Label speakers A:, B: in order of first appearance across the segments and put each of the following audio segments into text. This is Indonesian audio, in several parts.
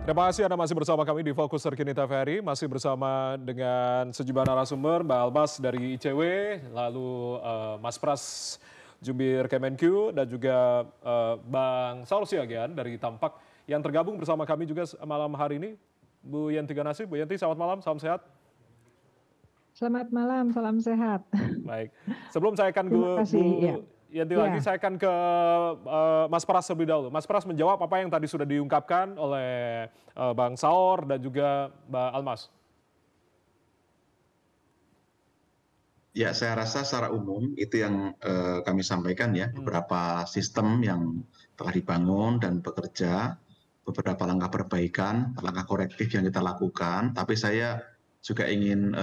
A: Terima kasih Anda masih bersama kami di Fokus Terkini TVRI, masih bersama dengan sejumlah narasumber, Mbak Almas dari ICW, lalu Mas Pras Jubir Kemenkyu, dan juga Bang Saur Siagian dari Tampak yang tergabung bersama kami juga malam hari ini. Bu Yenti Ganasih, Bu Yenti selamat malam, salam sehat.
B: Selamat malam, salam sehat.
A: Baik, sebelum saya akan
B: Terima kasih.
A: Bu Yanti lagi,
B: Ya.
A: saya akan ke Mas Pras terlebih dahulu. Mas Pras menjawab apa yang tadi sudah diungkapkan oleh Bang Saur dan juga Mbak Almas.
C: Ya, saya rasa secara umum itu yang kami sampaikan ya, beberapa sistem yang telah dibangun dan bekerja, beberapa langkah perbaikan, langkah korektif yang kita lakukan, tapi saya juga ingin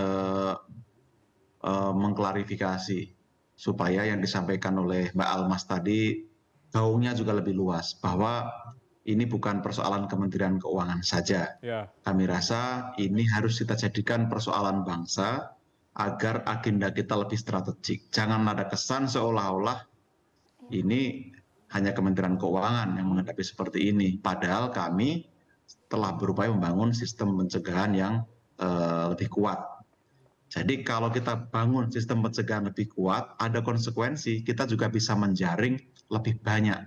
C: mengklarifikasi supaya yang disampaikan oleh Mbak Almas tadi gaungnya juga lebih luas, bahwa ini bukan persoalan Kementerian Keuangan saja.
A: Ya.
C: Kami rasa ini harus kita jadikan persoalan bangsa agar agenda kita lebih strategik. Jangan ada kesan seolah-olah ini hanya Kementerian Keuangan yang menghadapi seperti ini. Padahal kami telah berupaya membangun sistem pencegahan yang lebih kuat. Jadi kalau kita bangun sistem pencegahan lebih kuat, ada konsekuensi, kita juga bisa menjaring lebih banyak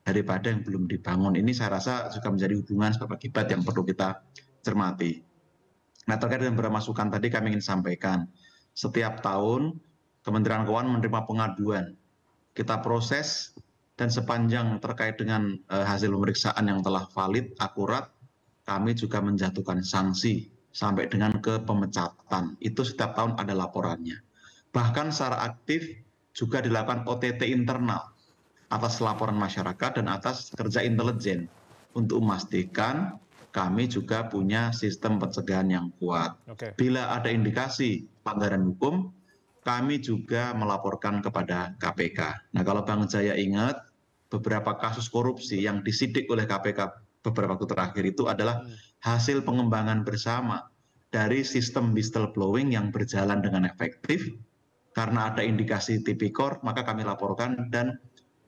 C: daripada yang belum dibangun. Ini saya rasa juga menjadi hubungan sebab akibat yang perlu kita cermati. Nah, terkait dengan beberapa masukan tadi kami ingin sampaikan, setiap tahun Kementerian Keuangan menerima pengaduan, kita proses, dan sepanjang terkait dengan hasil pemeriksaan yang telah valid, akurat, kami juga menjatuhkan sanksi sampai dengan ke pemecatan. Itu setiap tahun ada laporannya. Bahkan secara aktif juga dilakukan OTT internal atas laporan masyarakat dan atas kerja intelijen untuk memastikan kami juga punya sistem pencegahan yang kuat. Bila ada indikasi pelanggaran hukum, kami juga melaporkan kepada KPK. Nah, kalau Bang Jaya ingat, beberapa kasus korupsi yang disidik oleh KPK beberapa waktu terakhir itu adalah hasil pengembangan bersama dari sistem whistleblowing yang berjalan dengan efektif. Karena ada indikasi tipikor, maka kami laporkan dan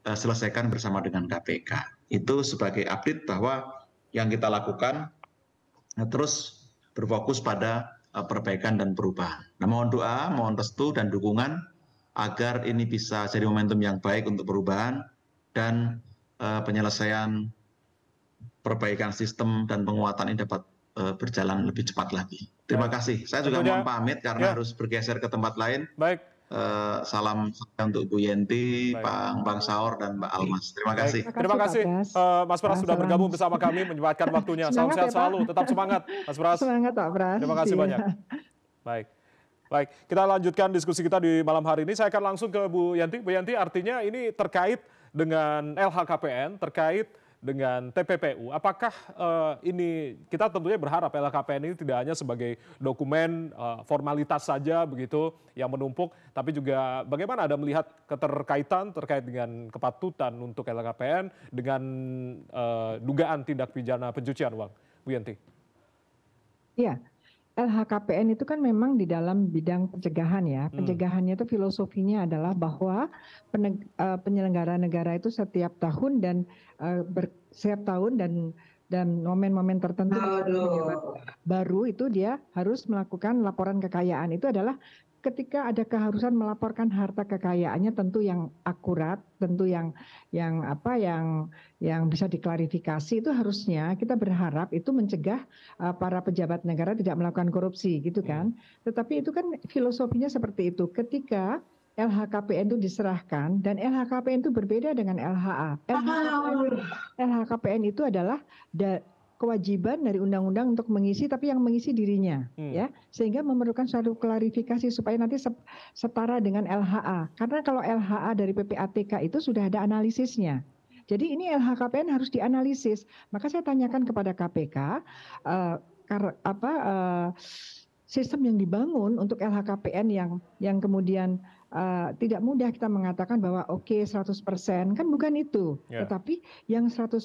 C: selesaikan bersama dengan KPK. Itu sebagai update bahwa yang kita lakukan terus berfokus pada perbaikan dan perubahan. Nah, mohon doa, mohon restu dan dukungan agar ini bisa jadi momentum yang baik untuk perubahan dan penyelesaian perbaikan sistem dan penguatan ini dapat berjalan lebih cepat lagi. Terima kasih. Saya juga mohon pamit karena harus bergeser ke tempat lain.
A: Baik.
C: Salam untuk Bu Yenti, Bang Saur, dan Mbak Almas. Terima kasih.
A: Terima kasih Mas Pras sudah bergabung bersama kami, menyempatkan waktunya. Salam sehat selalu, tetap semangat Mas Pras.
B: Semangat Pak Pras.
A: Terima kasih banyak. Baik, kita lanjutkan diskusi kita di malam hari ini. Saya akan langsung ke Bu Yanti. Bu Yanti, artinya ini terkait dengan LHKPN, terkait dengan TPPU. Apakah ini kita tentunya berharap LHKPN ini tidak hanya sebagai dokumen formalitas saja begitu yang menumpuk, tapi juga bagaimana Anda melihat keterkaitan terkait dengan kepatutan untuk LHKPN dengan dugaan tindak pidana pencucian uang, Bu Yanti?
B: Iya. LHKPN itu kan memang di dalam bidang pencegahan ya. Pencegahannya itu filosofinya adalah bahwa penyelenggara negara itu setiap tahun dan momen-momen tertentu baru itu dia harus melakukan laporan kekayaan. Itu adalah ketika ada keharusan melaporkan harta kekayaannya, tentu yang akurat, tentu yang bisa diklarifikasi. Itu harusnya kita berharap itu mencegah para pejabat negara tidak melakukan korupsi gitu kan. Tetapi itu kan filosofinya seperti itu. Ketika LHKPN itu diserahkan, dan LHKPN itu berbeda dengan LHA. LHKPN itu adalah kewajiban dari undang-undang untuk mengisi, tapi yang mengisi dirinya, ya, sehingga memerlukan suatu klarifikasi supaya nanti setara dengan LHA. Karena kalau LHA dari PPATK itu sudah ada analisisnya. Jadi ini LHKPN harus dianalisis. Maka saya tanyakan kepada KPK, sistem yang dibangun untuk LHKPN yang kemudian tidak mudah kita mengatakan bahwa oke 100%, kan bukan itu. Tetapi yang 100%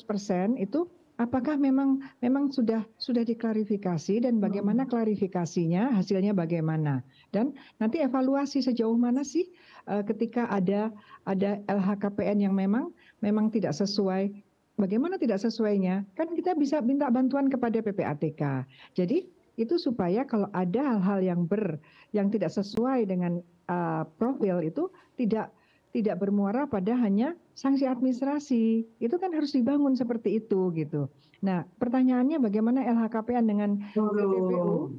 B: itu apakah memang sudah diklarifikasi dan bagaimana klarifikasinya, hasilnya bagaimana, dan nanti evaluasi sejauh mana sih ketika ada LHKPN yang memang tidak sesuai bagaimana tidak sesuainya? Kan kita bisa minta bantuan kepada PPATK. Jadi itu supaya kalau ada hal-hal yang tidak sesuai dengan profil itu tidak bermuara pada hanya sanksi administrasi. Itu kan harus dibangun seperti itu gitu. Nah, pertanyaannya bagaimana LHKPN dengan TPPU?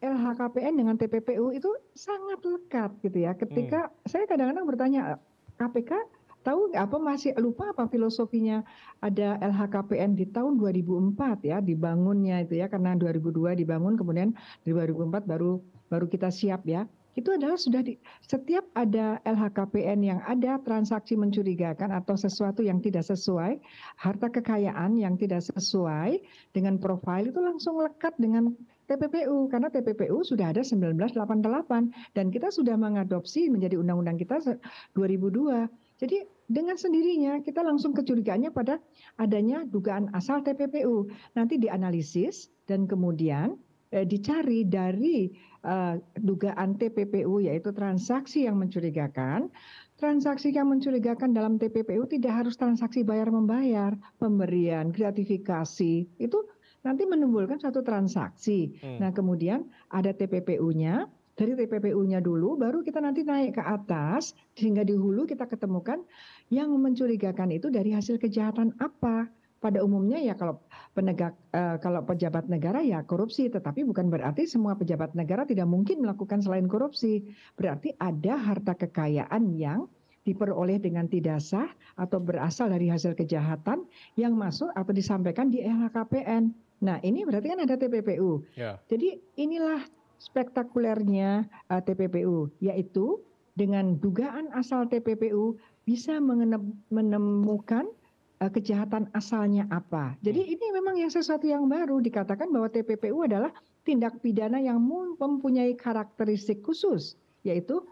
B: LHKPN dengan TPPU itu sangat lekat gitu ya. Ketika saya kadang-kadang bertanya, KPK tahu nggak apa masih lupa apa filosofinya ada LHKPN di tahun 2004 ya dibangunnya itu ya, karena 2002 dibangun, kemudian di 2004 baru kita siap ya. Itu adalah sudah setiap ada LHKPN yang ada transaksi mencurigakan atau sesuatu yang tidak sesuai, harta kekayaan yang tidak sesuai dengan profil, itu langsung lekat dengan TPPU, karena TPPU sudah ada 1988 dan kita sudah mengadopsi menjadi undang-undang kita 2002. Jadi dengan sendirinya kita langsung kecurigaannya pada adanya dugaan asal TPPU. Nanti dianalisis dan kemudian dicari dari dugaan TPPU, yaitu transaksi yang mencurigakan. Transaksi yang mencurigakan dalam TPPU tidak harus transaksi bayar-membayar, pemberian, gratifikasi, itu nanti menimbulkan satu transaksi. Nah, kemudian ada TPPU-nya, dari TPPU-nya dulu, baru kita nanti naik ke atas, sehingga di hulu kita ketemukan yang mencurigakan itu dari hasil kejahatan apa. Pada umumnya ya kalau pejabat negara ya korupsi, tetapi bukan berarti semua pejabat negara tidak mungkin melakukan selain korupsi. Berarti ada harta kekayaan yang diperoleh dengan tidak sah atau berasal dari hasil kejahatan yang masuk atau disampaikan di LHKPN. Nah, ini berarti kan ada TPPU. Yeah. Jadi inilah spektakulernya TPPU, yaitu dengan dugaan asal TPPU bisa menemukan kejahatan asalnya apa. Jadi ini memang yang sesuatu yang baru, dikatakan bahwa TPPU adalah tindak pidana yang mempunyai karakteristik khusus, yaitu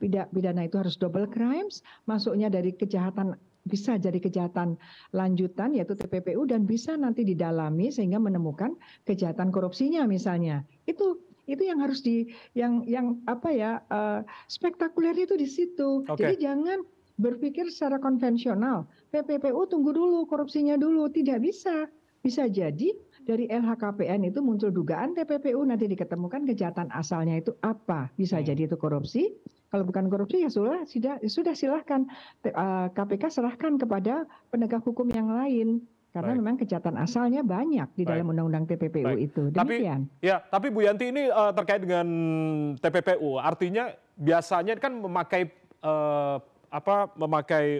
B: pidana itu harus double crimes, masuknya dari kejahatan, bisa jadi kejahatan lanjutan yaitu TPPU, dan bisa nanti didalami sehingga menemukan kejahatan korupsinya misalnya. Itu yang harus spektakuler itu di situ. Okay. Jadi jangan berpikir secara konvensional, PPPU tunggu dulu, korupsinya dulu. Tidak bisa. Bisa jadi dari LHKPN itu muncul dugaan TPPU, nanti diketemukan kejahatan asalnya itu apa. Bisa jadi itu korupsi. Kalau bukan korupsi ya sudah silahkan KPK serahkan kepada penegak hukum yang lain. Karena memang kejahatan asalnya banyak di dalam undang-undang TPPU itu. Demikian.
A: Tapi Bu Yanti ini terkait dengan TPPU, artinya biasanya kan memakai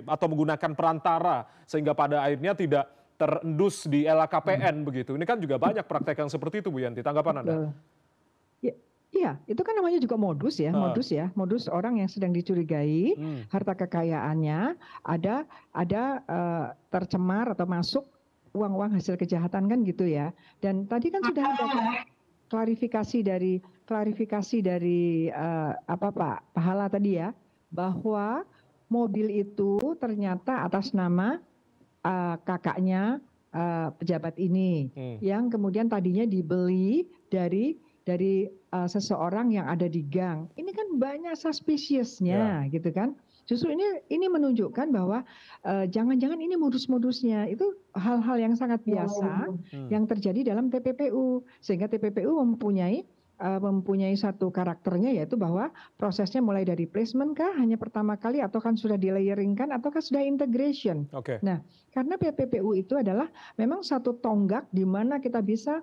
A: atau menggunakan perantara sehingga pada akhirnya tidak terendus di LHKPN begitu. Ini kan juga banyak praktek yang seperti itu, Bu Yanti. Tanggapan Anda?
B: Iya, itu kan namanya juga modus ya, modus orang yang sedang dicurigai harta kekayaannya ada tercemar atau masuk uang-uang hasil kejahatan kan gitu ya. Dan tadi kan sudah ada klarifikasi dari Pak Pahala tadi ya, bahwa mobil itu ternyata atas nama kakaknya pejabat ini, yang kemudian tadinya dibeli dari seseorang yang ada di gang. Ini kan banyak suspicious-nya gitu kan. Justru ini menunjukkan bahwa jangan-jangan ini modus-modusnya itu hal-hal yang sangat biasa yang terjadi dalam TPPU, sehingga TPPU mempunyai satu karakternya, yaitu bahwa prosesnya mulai dari placement kah hanya pertama kali, atau kan sudah di layeringkan, ataukah sudah integration. Okay. Nah, karena PPPU itu adalah memang satu tonggak di mana kita bisa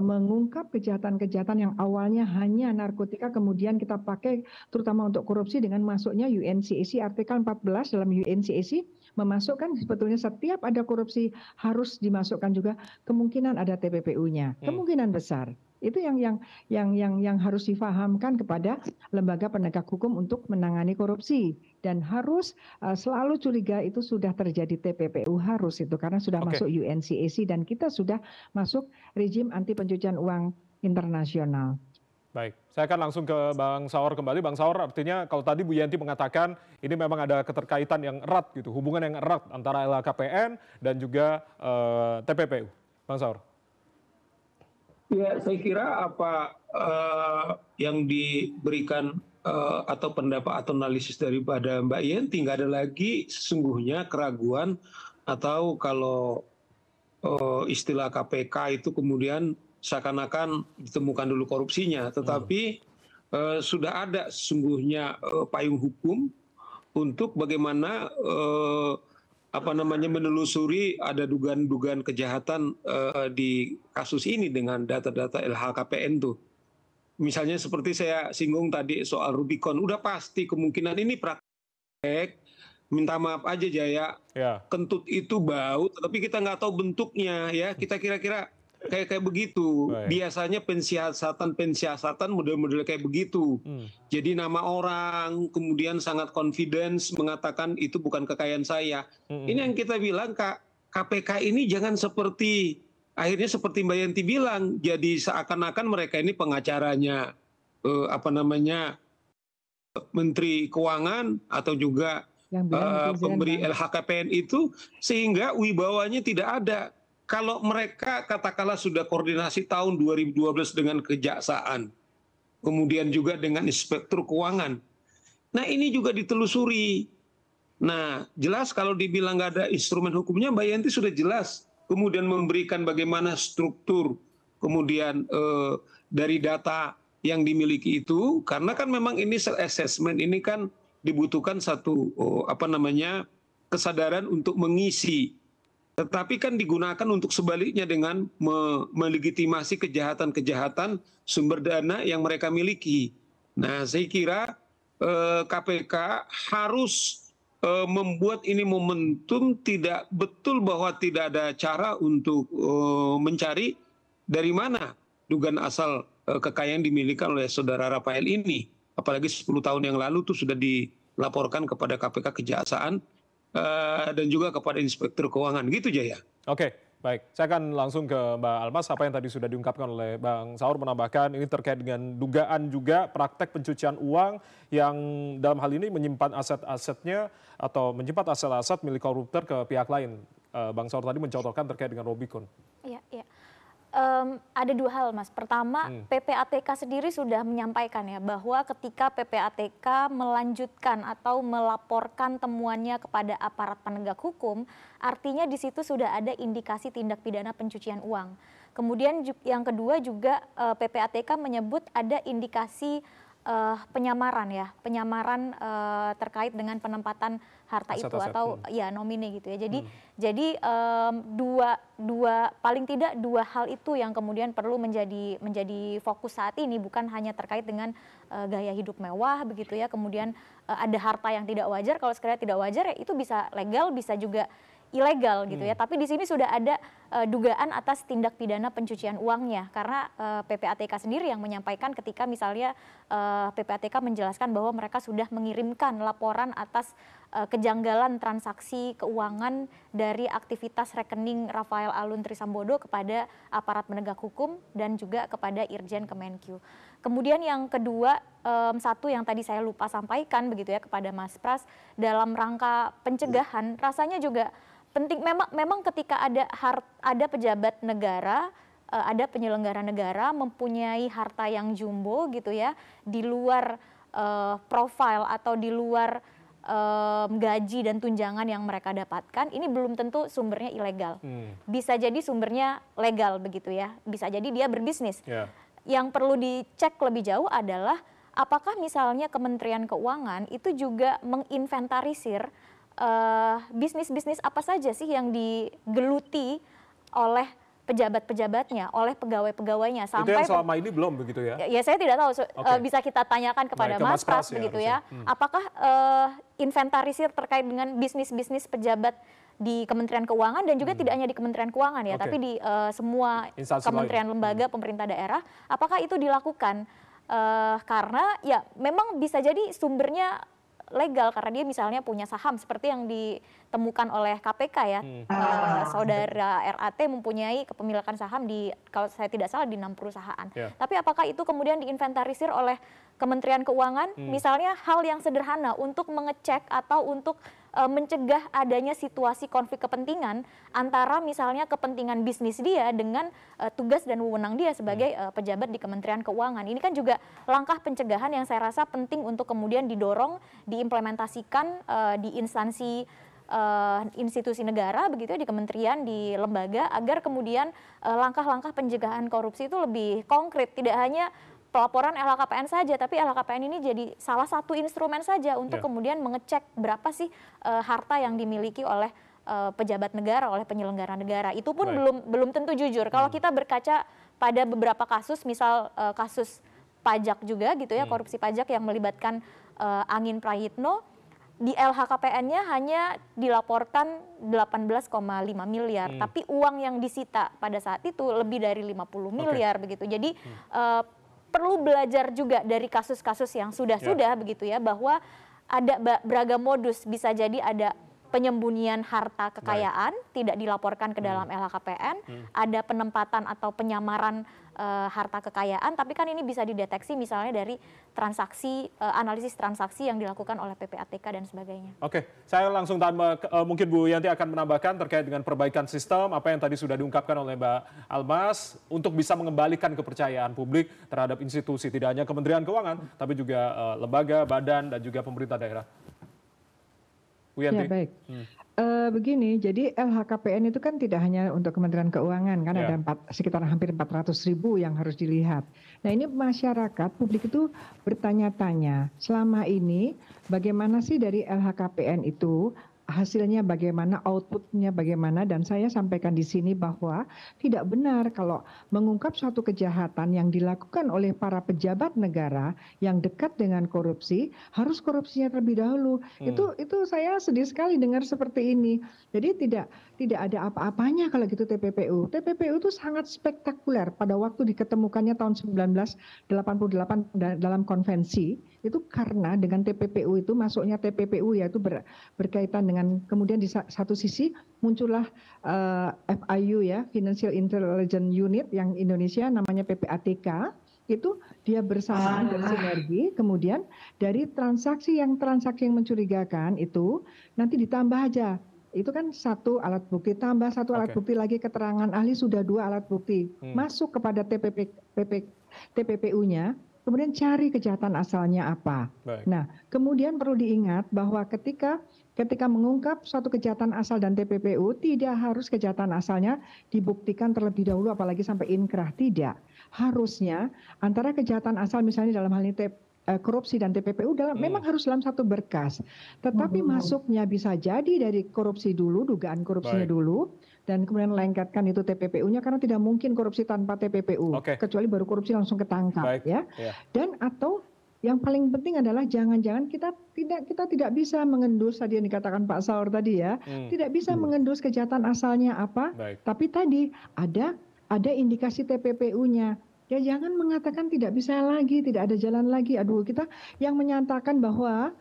B: mengungkap kejahatan-kejahatan yang awalnya hanya narkotika, kemudian kita pakai terutama untuk korupsi dengan masuknya UNCAC, artikel 14 dalam UNCAC memasukkan sebetulnya setiap ada korupsi harus dimasukkan juga kemungkinan ada TPPU-nya, kemungkinan besar. Itu yang harus difahamkan kepada lembaga penegak hukum untuk menangani korupsi, dan harus selalu curiga itu sudah terjadi TPPU, harus itu karena sudah masuk UNCAC dan kita sudah masuk rezim anti pencucian uang internasional.
A: Baik, saya akan langsung ke Bang Saur kembali. Bang Saur, artinya kalau tadi Bu Yanti mengatakan ini memang ada keterkaitan yang erat gitu, hubungan yang erat antara LHKPN dan juga TPPU. Bang Saur.
D: Ya, saya kira apa yang diberikan atau pendapat atau analisis daripada Mbak Yanti, nggak ada lagi sesungguhnya keraguan atau kalau istilah KPK itu kemudian seakan-akan ditemukan dulu korupsinya, tetapi sudah ada sesungguhnya payung hukum untuk bagaimana menelusuri ada dugaan-dugaan kejahatan di kasus ini dengan data-data LHKPN tuh. Misalnya seperti saya singgung tadi soal Rubicon, udah pasti kemungkinan ini praktek. Minta maaf aja Jaya, kentut itu bau, tapi kita nggak tahu bentuknya ya. Kita kira-kira kayak begitu. Biasanya pensiasatan model-model kayak begitu. Jadi nama orang, kemudian sangat confidence mengatakan itu bukan kekayaan saya. Ini yang kita bilang, KPK ini jangan akhirnya seperti Mbak Yanti bilang, jadi seakan-akan mereka ini pengacaranya Menteri Keuangan atau juga pemberi LHKPN itu, sehingga wibawanya tidak ada. Kalau mereka katakanlah sudah koordinasi tahun 2012 dengan Kejaksaan, kemudian juga dengan Inspektur Keuangan. Nah ini juga ditelusuri. Nah jelas kalau dibilang nggak ada instrumen hukumnya, Mbak Yanti sudah jelas. Kemudian memberikan bagaimana struktur, kemudian dari data yang dimiliki itu, karena kan memang ini self-assessment, ini kan dibutuhkan satu kesadaran untuk mengisi, tetapi kan digunakan untuk sebaliknya dengan melegitimasi kejahatan-kejahatan sumber dana yang mereka miliki. Nah saya kira KPK harus membuat ini momentum, tidak betul bahwa tidak ada cara untuk mencari dari mana dugaan asal kekayaan dimiliki oleh saudara Rafael ini. Apalagi 10 tahun yang lalu itu sudah dilaporkan kepada KPK Kejaksaan dan juga kepada Inspektur Keuangan. Gitu Jaya.
A: Oke, baik. Saya akan langsung ke Mbak Almas. Apa yang tadi sudah diungkapkan oleh Bang Saur menambahkan ini terkait dengan dugaan juga praktek pencucian uang yang dalam hal ini menyimpan aset-asetnya atau menyimpan aset-aset milik koruptor ke pihak lain. Bang Saur tadi mencontohkan terkait dengan Rubicon.
E: Iya, iya. Ada dua hal Mas. Pertama, PPATK sendiri sudah menyampaikan ya bahwa ketika PPATK melanjutkan atau melaporkan temuannya kepada aparat penegak hukum, artinya di situ sudah ada indikasi tindak pidana pencucian uang. Kemudian yang kedua juga PPATK menyebut ada indikasi penyamaran terkait dengan penempatan harta itu atau ya nomine gitu ya. Jadi paling tidak dua hal itu yang kemudian perlu menjadi fokus saat ini, bukan hanya terkait dengan gaya hidup mewah begitu ya. Kemudian ada harta yang tidak wajar, kalau sekiranya tidak wajar ya itu bisa legal, bisa juga ilegal gitu ya. Tapi di sini sudah ada dugaan atas tindak pidana pencucian uangnya, karena PPATK sendiri yang menyampaikan ketika misalnya PPATK menjelaskan bahwa mereka sudah mengirimkan laporan atas kejanggalan transaksi keuangan dari aktivitas rekening Rafael Alun Trisambodo kepada aparat penegak hukum dan juga kepada Irjen Kemenkyu. Kemudian yang kedua, satu yang tadi saya lupa sampaikan begitu ya kepada Mas Pras, dalam rangka pencegahan rasanya juga penting. Memang ketika ada pejabat negara, ada penyelenggara negara mempunyai harta yang jumbo gitu ya, di luar profil atau di luar gaji dan tunjangan yang mereka dapatkan, ini belum tentu sumbernya ilegal. Bisa jadi sumbernya legal begitu ya, bisa jadi dia berbisnis. Yang perlu dicek lebih jauh adalah apakah misalnya Kementerian Keuangan itu juga menginventarisir bisnis-bisnis apa saja sih yang digeluti oleh pejabat-pejabatnya, oleh pegawai-pegawainya.
A: Sampai itu yang selama ini belum begitu ya?
E: Ya saya tidak tahu, bisa kita tanyakan kepada Mas Pras begitu ya. Apakah inventarisir terkait dengan bisnis-bisnis pejabat di Kementerian Keuangan dan juga tidak hanya di Kementerian Keuangan ya, tapi di semua kementerian lembaga pemerintah daerah, apakah itu dilakukan? Karena ya memang bisa jadi sumbernya legal karena dia misalnya punya saham seperti yang ditemukan oleh KPK ya. Saudara RAT mempunyai kepemilikan saham di, kalau saya tidak salah, di 6 perusahaan. Tapi apakah itu kemudian diinventarisir oleh Kementerian Keuangan? Misalnya hal yang sederhana untuk mengecek atau untuk mencegah adanya situasi konflik kepentingan antara misalnya kepentingan bisnis dia dengan tugas dan wewenang dia sebagai pejabat di Kementerian Keuangan. Ini kan juga langkah pencegahan yang saya rasa penting untuk kemudian didorong, diimplementasikan di instansi institusi negara begitu ya, di kementerian, di lembaga, agar kemudian langkah-langkah pencegahan korupsi itu lebih konkret, tidak hanya pelaporan LHKPN saja, tapi LHKPN ini jadi salah satu instrumen saja untuk kemudian mengecek berapa sih harta yang dimiliki oleh pejabat negara, oleh penyelenggara negara. Itu pun belum tentu jujur. Kalau kita berkaca pada beberapa kasus, misal kasus pajak juga gitu ya, korupsi pajak yang melibatkan Angin Prayitno, di LHKPN-nya hanya dilaporkan 18,5 miliar, tapi uang yang disita pada saat itu lebih dari 50 miliar begitu. Jadi perlu belajar juga dari kasus-kasus yang sudah-sudah begitu ya, bahwa ada beragam modus, bisa jadi ada penyembunyian harta kekayaan tidak dilaporkan ke dalam LHKPN, ada penempatan atau penyamaran harta kekayaan, tapi kan ini bisa dideteksi misalnya dari transaksi, analisis transaksi yang dilakukan oleh PPATK dan sebagainya.
A: Oke, saya langsung tanya, mungkin Bu Yanti akan menambahkan terkait dengan perbaikan sistem, apa yang tadi sudah diungkapkan oleh Mbak Almas, untuk bisa mengembalikan kepercayaan publik terhadap institusi, tidak hanya Kementerian Keuangan, tapi juga lembaga, badan, dan juga pemerintah daerah. Bu Yanti.
B: Ya, baik. Begini, jadi LHKPN itu kan tidak hanya untuk Kementerian Keuangan, kan ada sekitar hampir 400.000 yang harus dilihat. Nah, ini masyarakat, publik itu bertanya-tanya, selama ini bagaimana sih dari LHKPN itu, hasilnya bagaimana, outputnya bagaimana, dan saya sampaikan di sini bahwa tidak benar kalau mengungkap suatu kejahatan yang dilakukan oleh para pejabat negara yang dekat dengan korupsi, harus korupsinya terlebih dahulu. Itu saya sedih sekali dengar seperti ini. Jadi tidak ada apa-apanya kalau gitu TPPU. TPPU itu sangat spektakuler pada waktu diketemukannya tahun 1988 dalam konvensi. Itu karena dengan TPPU itu masuknya TPPU yaitu berkaitan dengan, kemudian di satu sisi muncullah FIU ya, Financial Intelligence Unit yang Indonesia namanya PPATK, itu dia bersamaan bersinergi, kemudian dari transaksi yang mencurigakan itu nanti ditambah aja. Itu kan satu alat bukti, tambah satu alat bukti lagi, keterangan ahli sudah 2 alat bukti, masuk kepada TPPU-nya, kemudian cari kejahatan asalnya apa. Nah, kemudian perlu diingat bahwa ketika mengungkap suatu kejahatan asal dan TPPU, tidak harus kejahatan asalnya dibuktikan terlebih dahulu, apalagi sampai inkrah, tidak. Harusnya antara kejahatan asal misalnya dalam hal ini korupsi dan TPPU memang harus dalam satu berkas. Tetapi masuknya bisa jadi dari korupsi dulu, dugaan korupsinya dulu, dan kemudian lengketkan itu TPPU-nya, karena tidak mungkin korupsi tanpa TPPU, kecuali baru korupsi langsung ketangkap. Ya. Dan atau yang paling penting adalah jangan-jangan kita tidak bisa mengendus, tadi yang dikatakan Pak Saur tadi ya, tidak bisa mengendus kejahatan asalnya apa, tapi tadi ada indikasi TPPU-nya. Ya jangan mengatakan tidak bisa lagi, tidak ada jalan lagi. Aduh, kita yang menyatakan bahwa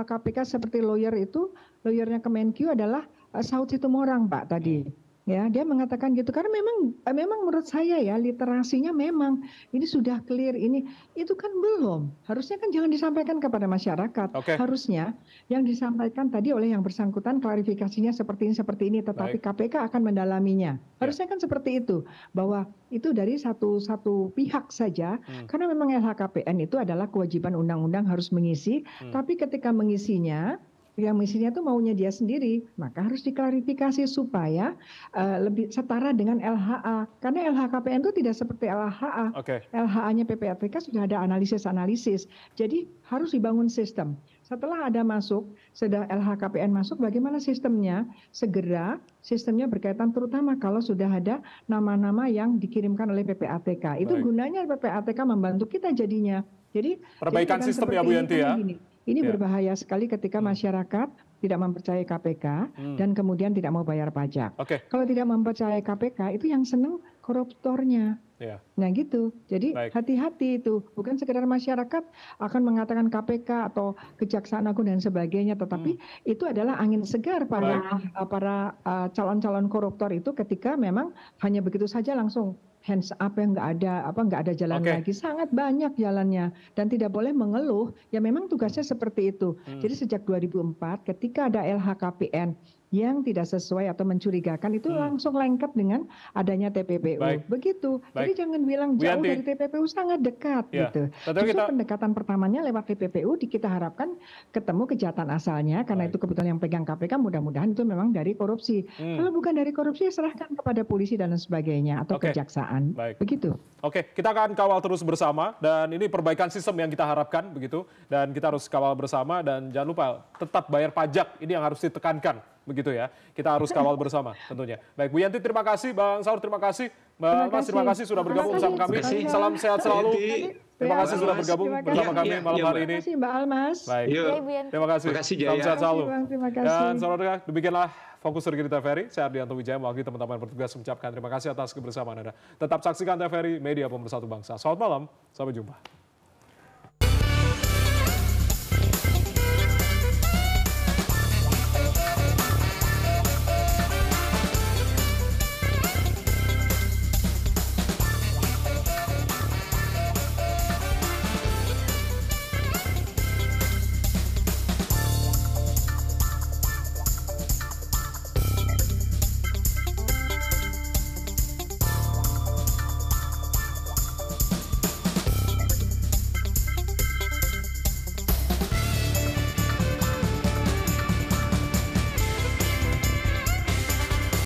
B: KPK seperti lawyernya Kemenkyu adalah Saud Situmorang Pak tadi. Ya, dia mengatakan gitu karena memang menurut saya ya literasinya memang ini sudah clear, ini itu kan belum. Harusnya kan jangan disampaikan kepada masyarakat. Harusnya yang disampaikan tadi oleh yang bersangkutan klarifikasinya seperti ini, tetapi KPK akan mendalaminya. Harusnya kan seperti itu, bahwa itu dari satu pihak saja, karena memang LHKPN itu adalah kewajiban undang-undang harus mengisi, tapi ketika mengisinya yang misinya itu maunya dia sendiri, maka harus diklarifikasi supaya lebih setara dengan LHA. Karena LHKPN itu tidak seperti LHA. LHA-nya PPATK sudah ada analisis. Jadi harus dibangun sistem. Setelah sudah LHKPN masuk, bagaimana sistemnya? Segera sistemnya berkaitan terutama kalau sudah ada nama-nama yang dikirimkan oleh PPATK. Itu gunanya PPATK membantu kita jadinya. Jadi
A: perbaikan sistem ya Bu Yanti ya.
B: Ini berbahaya sekali ketika masyarakat tidak mempercayai KPK dan kemudian tidak mau bayar pajak. Kalau tidak mempercayai KPK, itu yang senang koruptornya. Nah gitu, jadi hati-hati itu. Bukan sekedar masyarakat akan mengatakan KPK atau Kejaksaan Agung dan sebagainya, tetapi itu adalah angin segar para calon-calon koruptor itu ketika memang hanya begitu saja langsung hands up, yang nggak ada jalan lagi, sangat banyak jalannya dan tidak boleh mengeluh. Ya memang tugasnya seperti itu. Jadi sejak 2004 ketika ada LHKPN yang tidak sesuai atau mencurigakan itu langsung lengkap dengan adanya TPPU. Begitu. Jadi jangan bilang jauh dari TPPU, sangat dekat gitu. Justru pendekatan pertamanya lewat TPPU kita harapkan ketemu kejahatan asalnya, karena itu kebetulan yang pegang KPK, mudah-mudahan itu memang dari korupsi. Kalau bukan dari korupsi, serahkan kepada polisi dan sebagainya atau kejaksaan. Begitu.
A: Oke, kita akan kawal terus bersama, dan ini perbaikan sistem yang kita harapkan begitu, dan kita harus kawal bersama, dan jangan lupa tetap bayar pajak, ini yang harus ditekankan begitu ya. Kita harus kawal bersama tentunya. Baik, Bu Yanti terima kasih, Bang Saur terima kasih, Mbak Mas terima kasih sudah bergabung bersama kami. Salam sehat selalu. Terima kasih sudah bergabung bersama kami malam hari ini.
B: Terima kasih Mbak Almas.
A: Baik. Terima kasih. Salam sehat selalu. Dan saudara, demikianlah Fokus Surgi di TVRI. Saya Ardianto Wijaya mewakili teman-teman bertugas mengucapkan terima kasih atas kebersamaan Anda. Tetap saksikan TVRI, media pemersatu bangsa. Selamat malam, sampai jumpa.